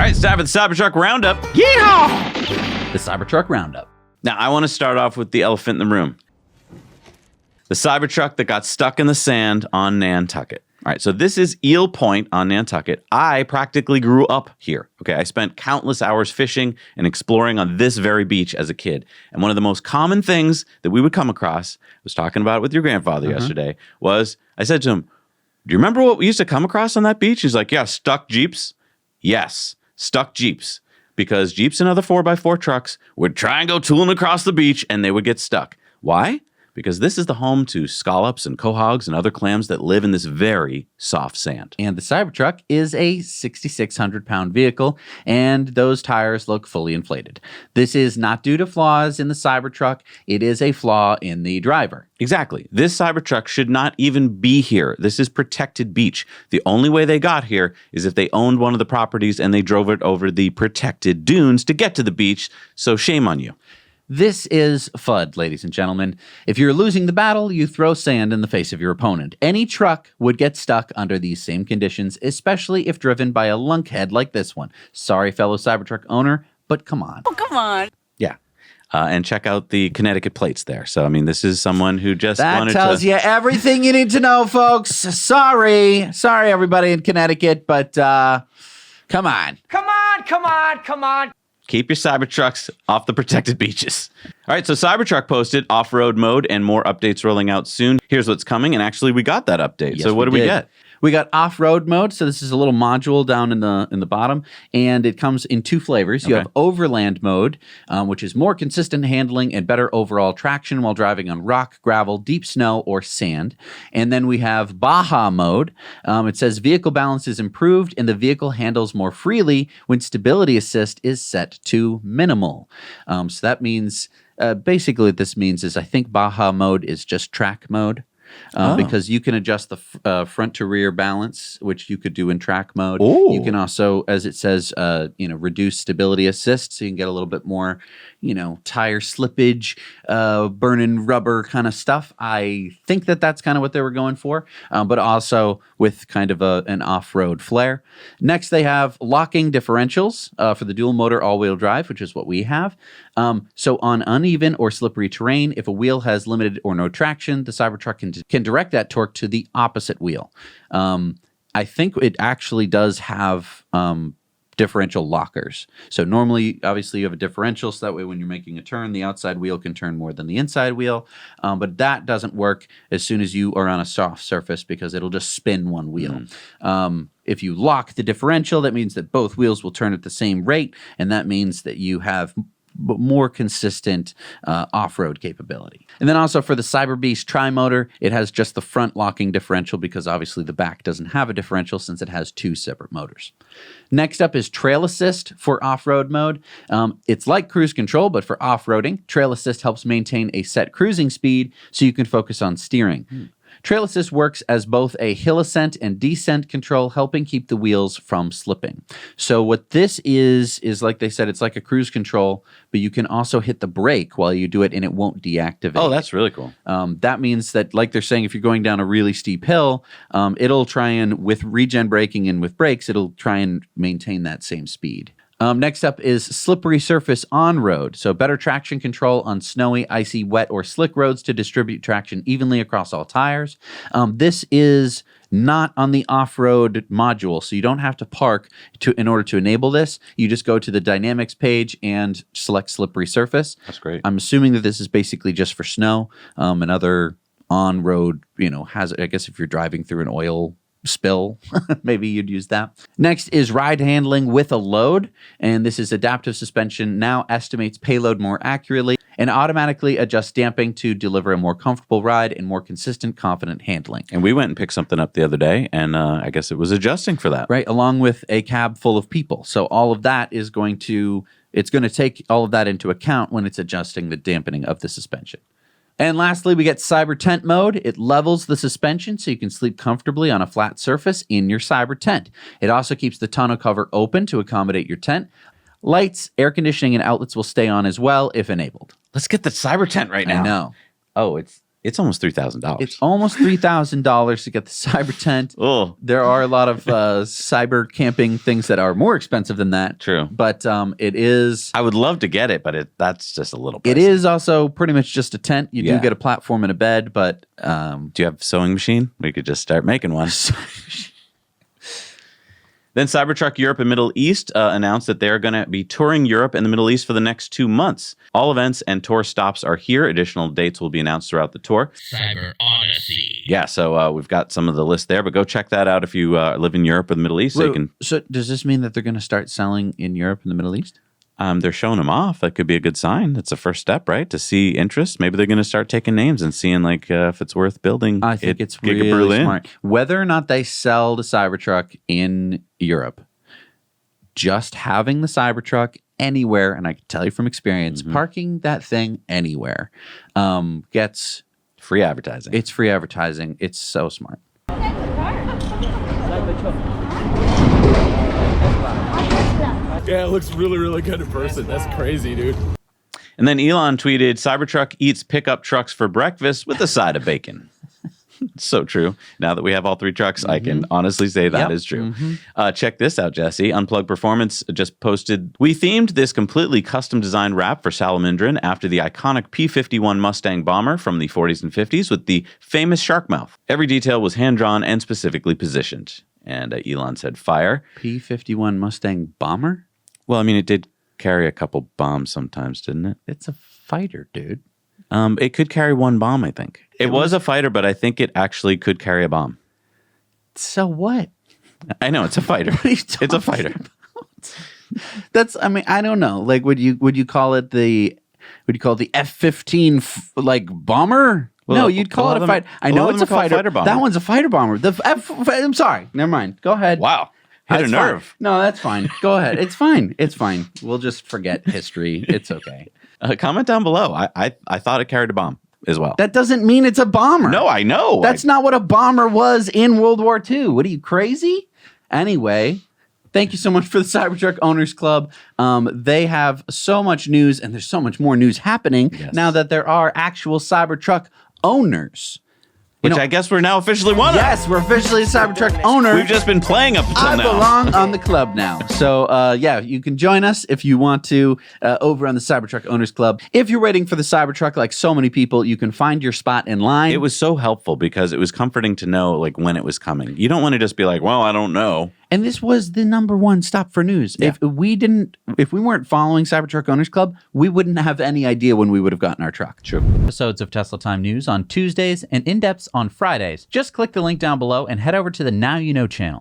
right, it's time for the Cybertruck Roundup. Yeehaw! The Cybertruck Roundup. Now, I want to start off with the elephant in the room. The Cybertruck that got stuck in the sand on Nantucket. All right, so this is Eel Point on Nantucket. I practically grew up here. Okay, I spent countless hours fishing and exploring on this very beach as a kid. And one of the most common things that we would come across, I was talking about it with your grandfather yesterday, was I said to him, do you remember what we used to come across on that beach? He's like, yeah, stuck Jeeps. Yes, stuck Jeeps. Because Jeeps and other 4x4 trucks would try and go tooling across the beach and they would get stuck. Why? Because this is the home to scallops and quahogs and other clams that live in this very soft sand. And the Cybertruck is a 6,600-pound vehicle, and those tires look fully inflated. This is not due to flaws in the Cybertruck. It is a flaw in the driver. Exactly. This Cybertruck should not even be here. This is protected beach. The only way they got here is if they owned one of the properties and they drove it over the protected dunes to get to the beach, so shame on you. This is FUD, ladies and gentlemen. If you're losing the battle, you throw sand in the face of your opponent. Any truck would get stuck under these same conditions, especially if driven by a lunkhead like this one. Sorry, fellow Cybertruck owner, but come on. Oh, come on. Yeah. And check out the Connecticut plates there. So, I mean, this is someone who just wanted to... That tells you everything you need to know, folks. Sorry, everybody in Connecticut, but come on. Come on, come on, come on. Keep your Cybertrucks off the protected beaches. All right, so Cybertruck posted off-road mode and more updates rolling out soon. Here's what's coming, and actually we got that update. Yes, so what do we get? We got off-road mode, so this is a little module down in the bottom, and it comes in two flavors. You have overland mode, which is more consistent handling and better overall traction while driving on rock, gravel, deep snow, or sand. And then we have Baja mode. It says vehicle balance is improved and the vehicle handles more freely when stability assist is set to minimal. So that means, basically what this means is I think Baja mode is just track mode. Because you can adjust the front to rear balance, which you could do in track mode. Ooh. You can also, as it says, reduce stability assist, so you can get a little bit more, tire slippage, burning rubber kind of stuff. I think that's kind of what they were going for, but also with kind of an off-road flair. Next, they have locking differentials for the dual motor all-wheel drive, which is what we have. So on uneven or slippery terrain, if a wheel has limited or no traction, the Cybertruck can direct that torque to the opposite wheel. I think it actually does have differential lockers. So normally, obviously, you have a differential, so that way when you're making a turn, the outside wheel can turn more than the inside wheel. But that doesn't work as soon as you are on a soft surface because it'll just spin one wheel. If you lock the differential, that means that both wheels will turn at the same rate, and that means that you have more consistent off-road capability. And then also for the Cyber Beast Tri-Motor, it has just the front locking differential because obviously the back doesn't have a differential since it has two separate motors. Next up is Trail Assist for off-road mode. It's like cruise control, but for off-roading. Trail Assist helps maintain a set cruising speed so you can focus on steering. Trail Assist works as both a hill ascent and descent control, helping keep the wheels from slipping. So what this is like they said, it's like a cruise control, but you can also hit the brake while you do it and it won't deactivate. Oh, that's really cool. That means that, like they're saying, if you're going down a really steep hill, it'll try and, with regen braking and with brakes, it'll try and maintain that same speed. Next up is slippery surface on-road. So better traction control on snowy, icy, wet, or slick roads to distribute traction evenly across all tires. This is not on the off-road module, so you don't have to park in order to enable this. You just go to the dynamics page and select slippery surface. That's great. I'm assuming that this is basically just for snow and other on-road, hazard. I guess if you're driving through an oil spill, maybe you'd use that. Next is ride handling with a load, and this is adaptive suspension now estimates payload more accurately and automatically adjusts damping to deliver a more comfortable ride and more consistent, confident handling. And we went and picked something up the other day, and I guess it was adjusting for that. Right, along with a cab full of people. So all of that is going to take all of that into account when it's adjusting the dampening of the suspension. And lastly, we get Cyber Tent mode. It levels the suspension so you can sleep comfortably on a flat surface in your Cyber Tent. It also keeps the tonneau cover open to accommodate your tent. Lights, air conditioning, and outlets will stay on as well if enabled. Let's get the Cyber Tent right now. I know. Oh, it's It's almost $3,000. It's almost $3,000 to get the cyber tent. Oh, There are a lot of cyber camping things that are more expensive than that. true. But it is. I would love to get it, but that's just a little pricey. It is also pretty much just a tent. You Yeah. do get a platform and a bed, but Do you have a sewing machine? We could just start making one. Then Cybertruck Europe and Middle East announced that they're going to be touring Europe and the Middle East for the next 2 months. All events and tour stops are here. Additional dates will be announced throughout the tour. Cyber Odyssey. Yeah, so we've got some of the list there, but go check that out if you live in Europe or the Middle East. So you can. So does this mean that they're going to start selling in Europe and the Middle East? They're showing them off. That could be a good sign. That's a first step, right? To see interest. Maybe they're going to start taking names and seeing if it's worth building. I think it's Giga really Berlin. smart. Whether or not they sell the Cybertruck in Europe, just having the Cybertruck anywhere, and I can tell you from experience, parking that thing anywhere gets Free advertising. it's free advertising. It's so smart. Yeah, it looks really, really good in person. That's crazy, dude. And then Elon tweeted, Cybertruck eats pickup trucks for breakfast with a side of bacon. It's so true. Now that we have all 3 trucks, I can honestly say that is true. Check this out, Jesse. Unplugged Performance just posted, we themed this completely custom designed wrap for Salamandrin after the iconic P-51 Mustang bomber from the 40s and 50s with the famous shark mouth. Every detail was hand-drawn and specifically positioned. And Elon said, fire. P-51 Mustang bomber? Well, I mean, it did carry a couple bombs sometimes, didn't it? It's a fighter, dude. It could carry 1 bomb, I think. It was a fighter, but I think it actually could carry a bomb. So what? I know, it's a fighter. What are you It's a talking fighter. about? That's. I mean, I don't know. Like, would you call it the F-15 like bomber? Well, no, you'd call a lot it a of fighter. them- I a know lot of it's a them are called fighter. fighter bomber. That one's a fighter bomber. I'm sorry. Never mind. Go ahead. Wow. Hit That's a fine. nerve. No, that's fine. Go ahead. It's fine. It's fine. We'll just forget history. It's okay. Comment down below. I thought it carried a bomb as well. That doesn't mean it's a bomber. No, I know. That's not what a bomber was in World War II. What are you, crazy? Anyway, thank you so much for the Cybertruck Owners Club. They have so much news, and there's so much more news happening now that there are actual Cybertruck owners. Which I guess we're now officially one of. Yes, we're officially a Cybertruck owner. We've just been playing up until I now. belong on the club now. So, yeah, you can join us if you want to over on the Cybertruck Owners Club. If you're waiting for the Cybertruck, like so many people, you can find your spot in line. It was so helpful because it was comforting to know like when it was coming. You don't want to just be like, well, I don't know. And this was the #1 stop for news. Yeah. If we weren't following Cybertruck Owners Club, we wouldn't have any idea when we would have gotten our truck. True. Episodes of Tesla Time News on Tuesdays and in-depths on Fridays. Just click the link down below and head over to the Now You Know channel.